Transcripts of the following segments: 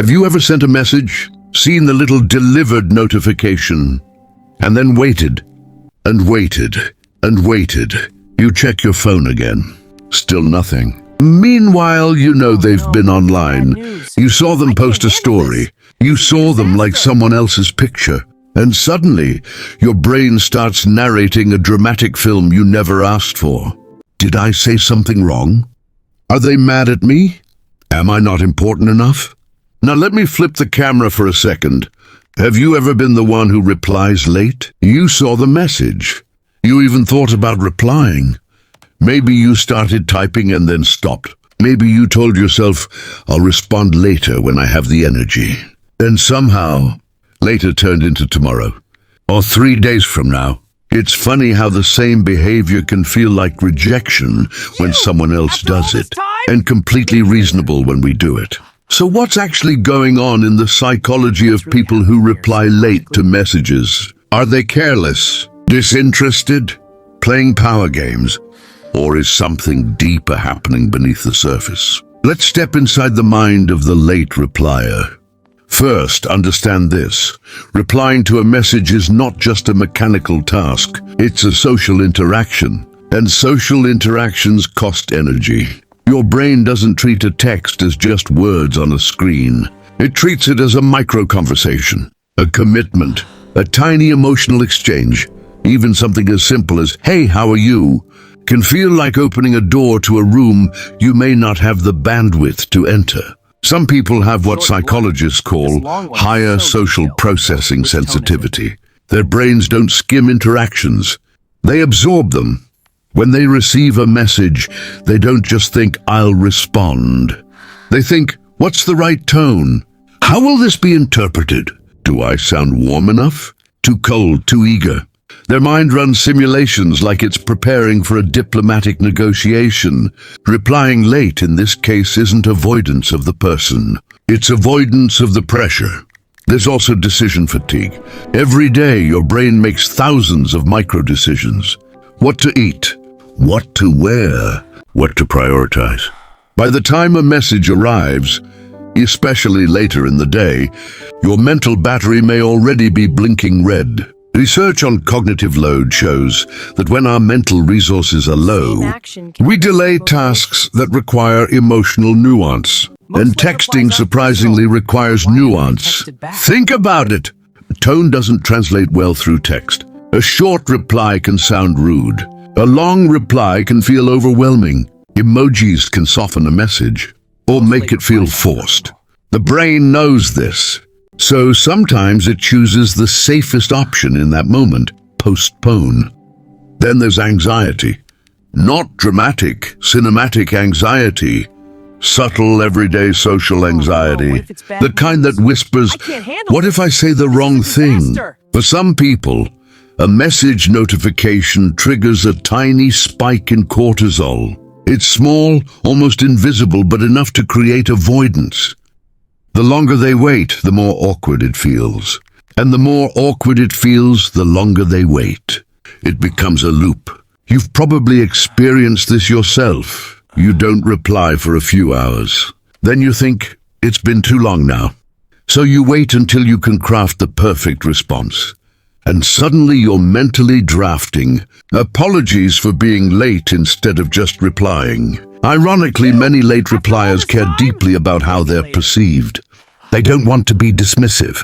Have you ever sent a message, seen the little delivered notification, and then waited and waited and waited? You check your phone again. Still nothing. Meanwhile, you know they've been online. You saw them post a story. You saw them like someone else's picture. And suddenly, your brain starts narrating a dramatic film you never asked for. Did I say something wrong? Are they mad at me? Am I not important enough? Now let me flip the camera for a second. Have you ever been the one who replies late? You saw the message. You even thought about replying. Maybe you started typing and then stopped. Maybe you told yourself, I'll respond later when I have the energy. Then somehow, later turned into tomorrow, or 3 days from now. It's funny how the same behavior can feel like rejection when someone else does it, and completely reasonable when we do it. So what's actually going on in the psychology of people who reply late to messages? Are they careless, disinterested, playing power games, or is something deeper happening beneath the surface? Let's step inside the mind of the late replier. First, understand this. Replying to a message is not just a mechanical task. It's a social interaction. And social interactions cost energy. Your brain doesn't treat a text as just words on a screen. It treats it as a micro-conversation, a commitment, a tiny emotional exchange. Even something as simple as, "Hey, how are you?" can feel like opening a door to a room you may not have the bandwidth to enter. Some people have what psychologists call higher social processing sensitivity. Their brains don't skim interactions. They absorb them. When they receive a message, they don't just think, I'll respond. They think, what's the right tone? How will this be interpreted? Do I sound warm enough? Too cold, too eager? Their mind runs simulations like it's preparing for a diplomatic negotiation. Replying late in this case isn't avoidance of the person. It's avoidance of the pressure. There's also decision fatigue. Every day your brain makes thousands of micro-decisions. What to eat, what to wear, what to prioritize. By the time a message arrives, especially later in the day, your mental battery may already be blinking red. Research on cognitive load shows that when our mental resources are low, we delay tasks that require emotional nuance. And texting surprisingly requires nuance. Think about it. Tone doesn't translate well through text. A short reply can sound rude. A long reply can feel overwhelming. Emojis can soften a message or make it feel forced. The brain knows this. So sometimes it chooses the safest option in that moment, postpone. Then there's anxiety. Not dramatic, cinematic anxiety. Subtle, everyday social anxiety. The kind that whispers, what if I say the wrong thing? For some people, a message notification triggers a tiny spike in cortisol. It's small, almost invisible, but enough to create avoidance. The longer they wait, the more awkward it feels. And the more awkward it feels, the longer they wait. It becomes a loop. You've probably experienced this yourself. You don't reply for a few hours. Then you think, it's been too long now. So you wait until you can craft the perfect response. And suddenly you're mentally drafting apologies for being late instead of just replying. Ironically, many late repliers care deeply about how they're perceived. They don't want to be dismissive.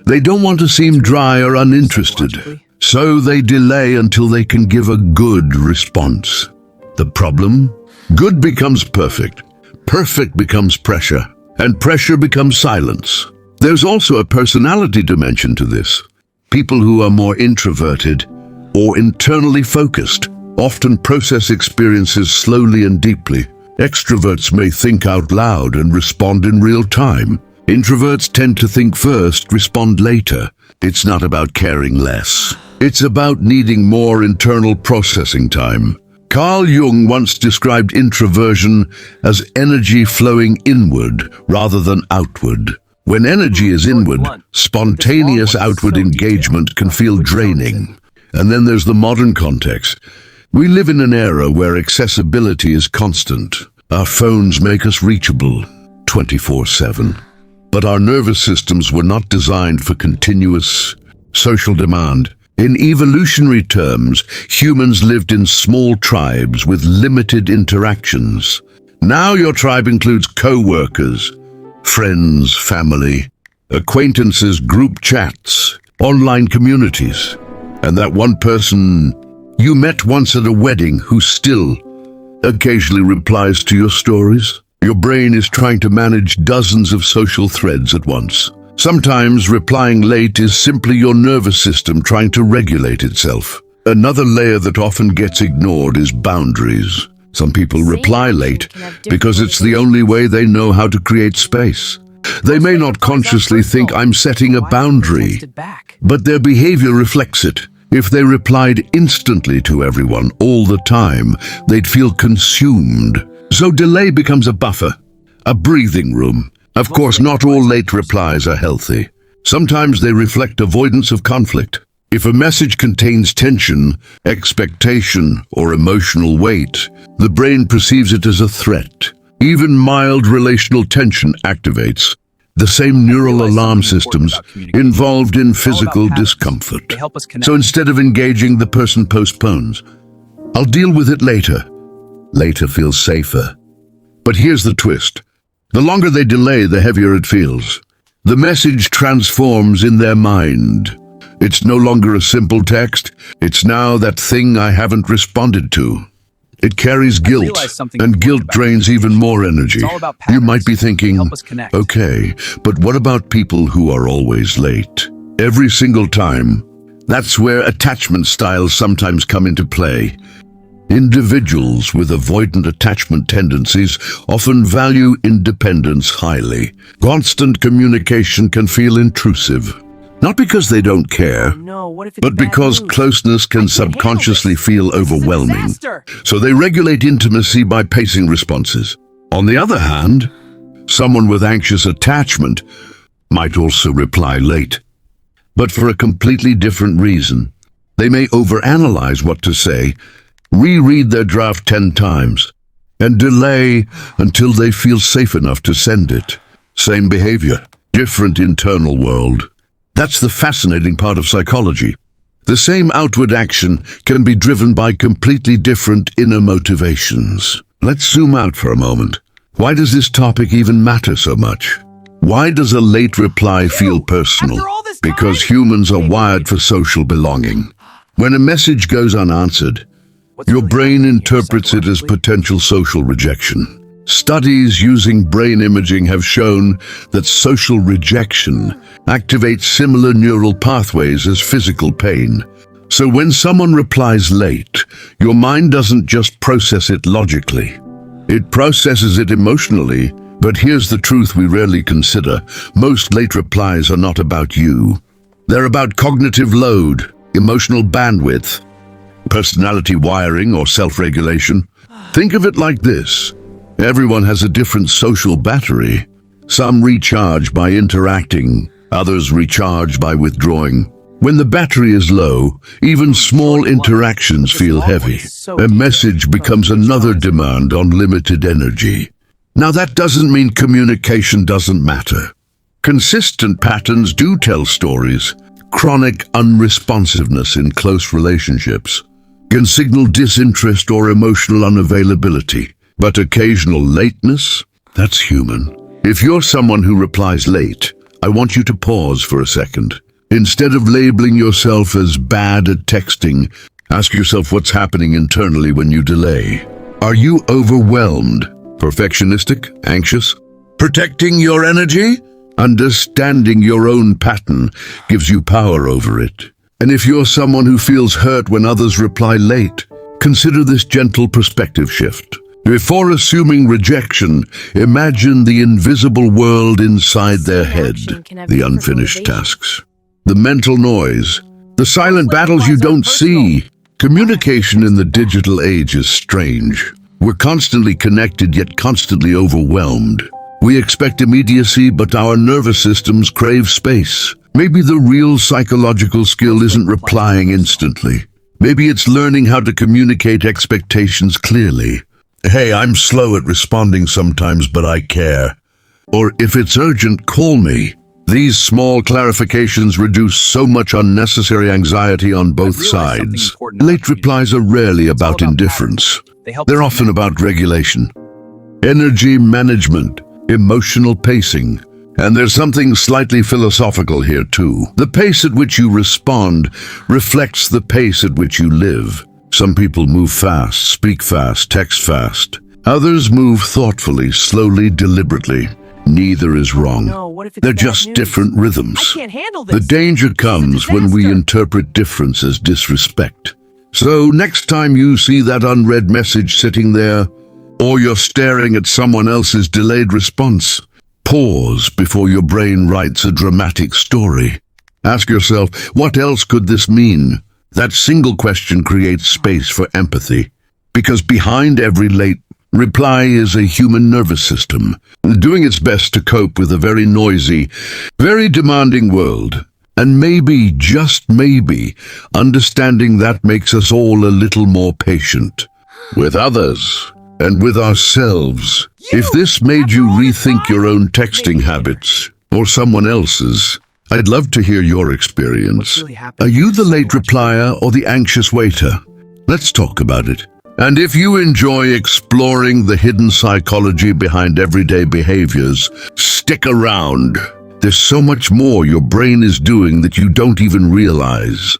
They don't want to seem dry or uninterested. So they delay until they can give a good response. The problem? Good becomes perfect. Perfect becomes pressure. And pressure becomes silence. There's also a personality dimension to this. People who are more introverted or internally focused often process experiences slowly and deeply. Extroverts may think out loud and respond in real time. Introverts tend to think first, respond later. It's not about caring less. It's about needing more internal processing time. Carl Jung once described introversion as energy flowing inward rather than outward. When energy is inward, spontaneous outward engagement can feel draining. And then there's the modern context. We live in an era where accessibility is constant. Our phones make us reachable 24/7. But our nervous systems were not designed for continuous social demand. In evolutionary terms, humans lived in small tribes with limited interactions. Now your tribe includes co-workers, friends, family, acquaintances, group chats, online communities, and that one person you met once at a wedding who still occasionally replies to your stories. Your brain is trying to manage dozens of social threads at once. Sometimes replying late is simply your nervous system trying to regulate itself. Another layer that often gets ignored is boundaries. Some people reply late because it's the only way they know how to create space. They may not consciously think I'm setting a boundary, but their behavior reflects it. If they replied instantly to everyone all the time, they'd feel consumed. So delay becomes a buffer, a breathing room. Of course, not all late replies are healthy. Sometimes they reflect avoidance of conflict. If a message contains tension, expectation, or emotional weight, the brain perceives it as a threat. Even mild relational tension activates the same neural alarm systems involved in physical discomfort. So instead of engaging, the person postpones. I'll deal with it later. Later feels safer. But here's the twist. The longer they delay, the heavier it feels. The message transforms in their mind. It's no longer a simple text. It's now that thing I haven't responded to. It carries guilt, and guilt drains even more energy. You might be thinking, okay, but what about people who are always late? Every single time. That's where attachment styles sometimes come into play. Individuals with avoidant attachment tendencies often value independence highly. Constant communication can feel intrusive. Not because they don't care, but because closeness can subconsciously feel overwhelming. So they regulate intimacy by pacing responses. On the other hand, someone with anxious attachment might also reply late, but for a completely different reason. They may overanalyze what to say, reread their draft 10 times, and delay until they feel safe enough to send it. Same behavior, different internal world. That's the fascinating part of psychology. The same outward action can be driven by completely different inner motivations. Let's zoom out for a moment. Why does this topic even matter so much? Why does a late reply feel personal? Because humans are wired for social belonging. When a message goes unanswered, your brain interprets it as potential social rejection. Studies using brain imaging have shown that social rejection activates similar neural pathways as physical pain. So when someone replies late, your mind doesn't just process it logically. It processes it emotionally. But here's the truth we rarely consider. Most late replies are not about you. They're about cognitive load, emotional bandwidth, personality wiring, or self-regulation. Think of it like this. Everyone has a different social battery. Some recharge by interacting, others recharge by withdrawing. When the battery is low, even small interactions feel heavy. A message becomes another demand on limited energy. Now that doesn't mean communication doesn't matter. Consistent patterns do tell stories. Chronic unresponsiveness in close relationships can signal disinterest or emotional unavailability. But occasional lateness, that's human. If you're someone who replies late, I want you to pause for a second. Instead of labeling yourself as bad at texting, ask yourself what's happening internally when you delay. Are you overwhelmed? Perfectionistic? Anxious? Protecting your energy? Understanding your own pattern gives you power over it. And if you're someone who feels hurt when others reply late, consider this gentle perspective shift. Before assuming rejection, imagine the invisible world inside their head, the unfinished tasks, the mental noise, the silent battles you don't see. Communication in the digital age is strange. We're constantly connected yet constantly overwhelmed. We expect immediacy, but our nervous systems crave space. Maybe the real psychological skill isn't replying instantly. Maybe it's learning how to communicate expectations clearly. Hey, I'm slow at responding sometimes, but I care. or if it's urgent, call me. These small clarifications reduce so much unnecessary anxiety on both sides. Late replies are rarely about indifference. They're often about regulation, energy management, emotional pacing. And there's something slightly philosophical here too. The pace at which you respond reflects the pace at which you live. Some people move fast, speak fast, text fast. Others move thoughtfully, slowly, deliberately. Neither is wrong. They're just different rhythms. I can't handle this. The danger comes when we interpret difference as disrespect. So next time you see that unread message sitting there, or you're staring at someone else's delayed response, pause before your brain writes a dramatic story. Ask yourself, what else could this mean? That single question creates space for empathy. Because behind every late reply is a human nervous system, doing its best to cope with a very noisy, very demanding world. And maybe, just maybe, understanding that makes us all a little more patient with others and with ourselves. If this made you rethink your own texting habits or someone else's, I'd love to hear your experience. Are you the late replier or the anxious waiter? Let's talk about it. And if you enjoy exploring the hidden psychology behind everyday behaviors, stick around. There's so much more your brain is doing that you don't even realize.